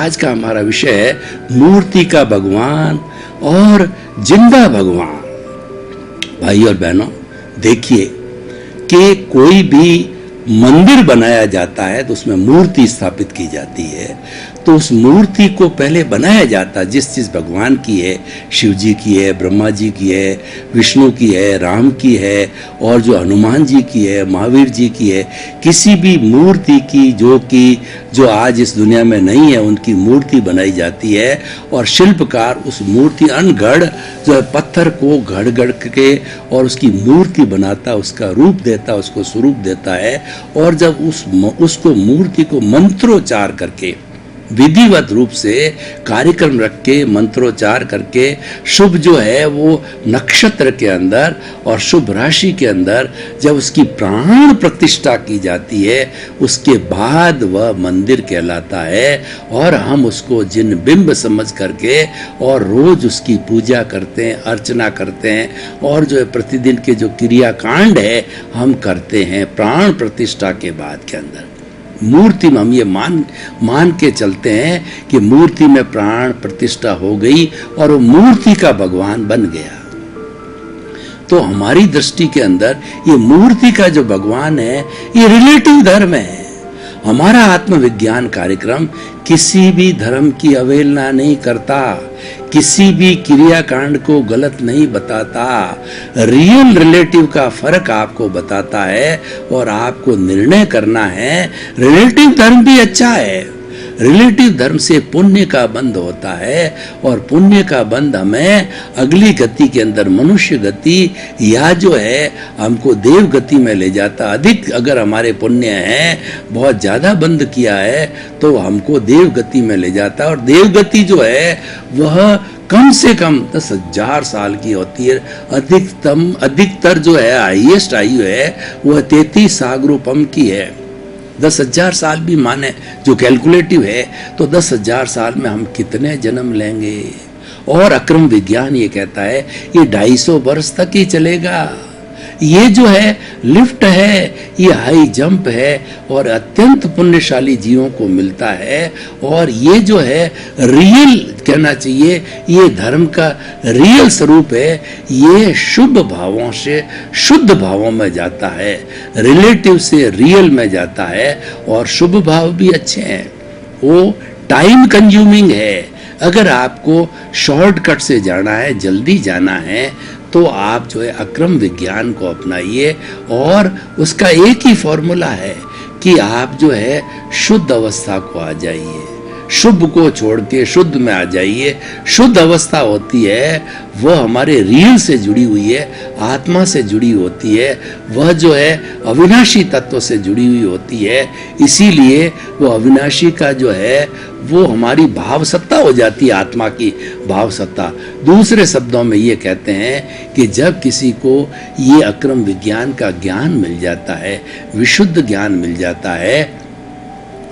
आज का हमारा विषय है मूर्ति का भगवान और जिंदा भगवान। भाई और बहनों, देखिए कि कोई भी मंदिर बनाया जाता है तो उसमें मूर्ति स्थापित की जाती है, तो उस मूर्ति को पहले बनाया जाता है। जिस भगवान की है, शिव जी की है, ब्रह्मा जी की है, विष्णु की है, राम की है, और जो हनुमान जी की है, महावीर जी की है, किसी भी मूर्ति की जो आज इस दुनिया में नहीं है, उनकी मूर्ति बनाई जाती है। और शिल्पकार उस मूर्ति अनगढ़ जो है पत्थर को गढ़ के और उसकी मूर्ति बनाता, उसका रूप देता, उसको स्वरूप देता है। और जब उसको मूर्ति को मंत्रोच्चार करके, विधिवत रूप से कार्यक्रम रख के, मंत्रोच्चार करके, शुभ जो है वो नक्षत्र के अंदर और शुभ राशि के अंदर जब उसकी प्राण प्रतिष्ठा की जाती है, उसके बाद वह मंदिर कहलाता है। और हम उसको जिन बिंब समझ करके और रोज उसकी पूजा करते हैं, अर्चना करते हैं, और जो है प्रतिदिन के जो क्रियाकांड है हम करते हैं प्राण प्रतिष्ठा के बाद के अंदर। मूर्ति में हम ये मान के चलते हैं कि मूर्ति में प्राण प्रतिष्ठा हो गई और वो मूर्ति का भगवान बन गया। तो हमारी दृष्टि के अंदर ये मूर्ति का जो भगवान है ये रिलेटिव धर्म है। हमारा आत्मविज्ञान कार्यक्रम किसी भी धर्म की अवहेलना नहीं करता, किसी भी क्रियाकांड को गलत नहीं बताता, रियल रिलेटिव का फर्क आपको बताता है और आपको निर्णय करना है। रिलेटिव धर्म भी अच्छा है, रिलेटिव धर्म से पुण्य का बंध होता है और पुण्य का बंध हमें अगली गति के अंदर मनुष्य गति या जो है हमको देव गति में ले जाता। अधिक अगर हमारे पुण्य है, बहुत ज्यादा बंध किया है, तो हमको देव गति में ले जाता है। और देव गति जो है वह कम से कम 10,000 साल की होती है। अधिकतर जो है हाईएस्ट आयु है वह 33 सागरूपम की है। 10,000 साल भी माने जो कैलकुलेटिव है, तो 10,000 साल में हम कितने जन्म लेंगे। और अक्रम विज्ञान ये कहता है ये 250 वर्ष तक ही चलेगा। ये जो है लिफ्ट है, ये हाई जंप है और अत्यंत पुण्यशाली जीवों को मिलता है। और ये जो है रियल कहना चाहिए, ये धर्म का रियल स्वरूप है। ये शुभ भावों से शुद्ध भावों में जाता है, रिलेटिव से रियल में जाता है। और शुभ भाव भी अच्छे हैं, वो टाइम कंज्यूमिंग है। अगर आपको शॉर्टकट से जाना है, जल्दी जाना है, तो आप जो है अक्रम विज्ञान को अपनाइए। और उसका एक ही फॉर्मूला है कि आप जो है शुद्ध अवस्था को आ जाइए, शुभ को छोड़ के शुद्ध में आ जाइए। शुद्ध अवस्था होती है वह हमारे रियल से जुड़ी हुई है, आत्मा से जुड़ी होती है, वह जो है अविनाशी तत्व से जुड़ी हुई होती है। इसीलिए वो अविनाशी का जो है वो हमारी भाव सत्ता हो जाती है, आत्मा की भाव सत्ता। दूसरे शब्दों में ये कहते हैं कि जब किसी को ये अक्रम विज्ञान का ज्ञान मिल जाता है, विशुद्ध ज्ञान मिल जाता है,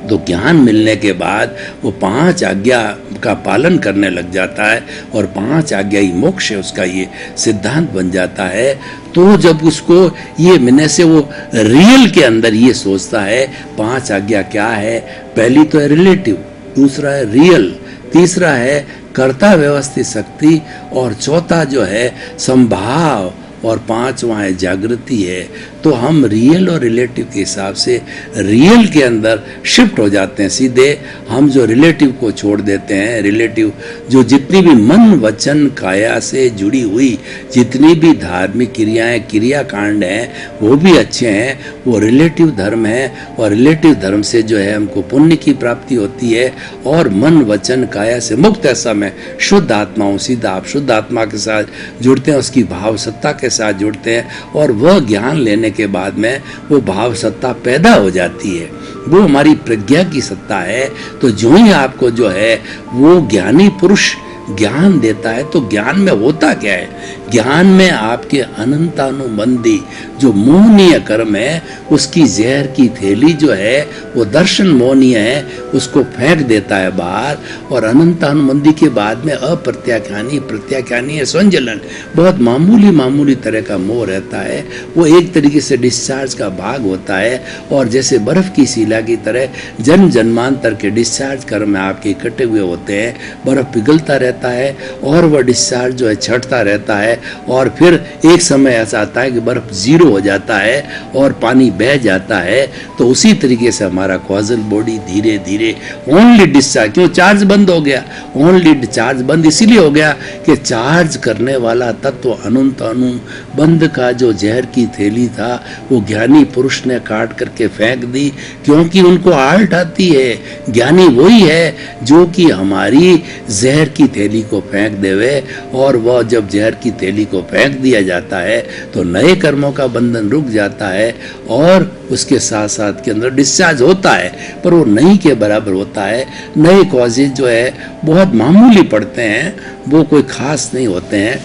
तो ज्ञान मिलने के बाद वो 5 आज्ञा का पालन करने लग जाता है। और 5 आज्ञा ही मोक्ष है, उसका ये सिद्धांत बन जाता है। तो जब उसको ये मिलने से वो रियल के अंदर ये सोचता है 5 आज्ञा क्या है। पहली तो है रिलेटिव, दूसरा है रियल, तीसरा है कर्ता व्यवस्थित शक्ति, और चौथा जो है संभाव, और 5वां है जागृति है। तो हम रियल और रिलेटिव के हिसाब से रियल के अंदर शिफ्ट हो जाते हैं। सीधे हम जो रिलेटिव को छोड़ देते हैं। रिलेटिव जो जितनी भी मन वचन काया से जुड़ी हुई जितनी भी धार्मिक क्रियाएं क्रियाकांड हैं वो भी अच्छे हैं, वो रिलेटिव धर्म है। और रिलेटिव धर्म से जो है हमको पुण्य की प्राप्ति होती है। और मन वचन काया से मुक्त ऐसा में शुद्ध आत्माओं, सीधा आप शुद्ध आत्मा के साथ जुड़ते हैं, उसकी भाव सत्ता के साथ जुड़ते हैं। और वह ज्ञान लेने के बाद में वो भाव सत्ता पैदा हो जाती है, वो हमारी प्रज्ञा की सत्ता है। तो जो ही आपको जो है वो ज्ञानी पुरुष ज्ञान देता है, तो ज्ञान में होता क्या है ज्ञान में आपके अनंतानुबंधी जो मोहनीय कर्म है, उसकी जहर की थैली जो है वो दर्शन मोहनीय है, उसको फेंक देता है बाहर। और अनंतानुबंधी के बाद में अप्रत्याख्यानी, प्रत्याख्यानी है संजलन, बहुत मामूली तरह का मोह रहता है। वो एक तरीके से डिस्चार्ज का भाग होता है, और जैसे बर्फ की शिला की तरह जन्म जन्मांतर के डिस्चार्ज कर्म में आपके इकट्ठे हुए होते हैं। बर्फ पिघलता रहता है और वह डिस्चार्ज जो है छटता रहता है, और फिर एक समय ऐसा आता है कि बर्फ जीरो हो जाता है और पानी बह जाता है। तो उसी तरीके से हमारा कॉजल बॉडी धीरे धीरे ओनली डिस्चार्ज, क्यों चार्ज बंद हो गया, ओनली चार्ज बंद इसीलिए हो गया कि चार्ज करने वाला तत्व अनंत अनुबंध का जो जहर की थैली था वो ज्ञानी पुरुष ने काट करके फेंक दी, क्योंकि उनको आल्ट आती है। ज्ञानी वही है जो कि हमारी जहर की थैली को फेंक देवे, और वह जब जहर की थैली को फेंक दिया जाता है तो नए कर्मों का बंधन रुक जाता है, और उसके साथ साथ के अंदर डिस्चार्ज होता है, पर वो नहीं के बराबर होता है। नए कॉजेज जो है बहुत मामूली पड़ते हैं, वो कोई खास नहीं होते हैं,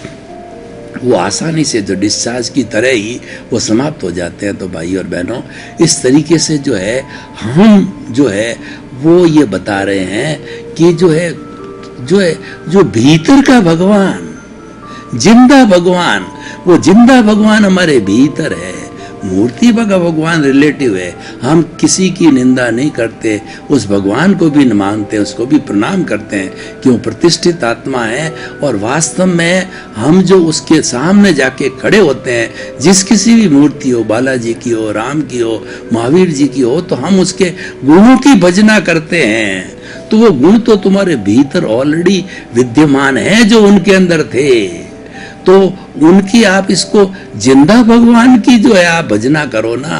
वो आसानी से जो डिस्चार्ज की तरह ही वो समाप्त हो जाते हैं। तो भाई और बहनों, इस तरीके से जो है हम जो है वो ये बता रहे हैं कि जो भीतर का भगवान, जिंदा भगवान, वो जिंदा भगवान हमारे भीतर है। मूर्ति का भगवान रिलेटिव है, हम किसी की निंदा नहीं करते, उस भगवान को भी मानते हैं, उसको भी प्रणाम करते हैं, क्यों प्रतिष्ठित आत्मा है। और वास्तव में हम जो उसके सामने जाके खड़े होते हैं, जिस किसी भी मूर्ति हो, बालाजी की हो, राम की हो, महावीर जी की हो, तो हम उसके गुणों की भजना करते हैं। तो वो गुण तो तुम्हारे भीतर ऑलरेडी विद्यमान है जो उनके अंदर थे, तो उनकी आप इसको जिंदा भगवान की जो है आप भजना करो ना।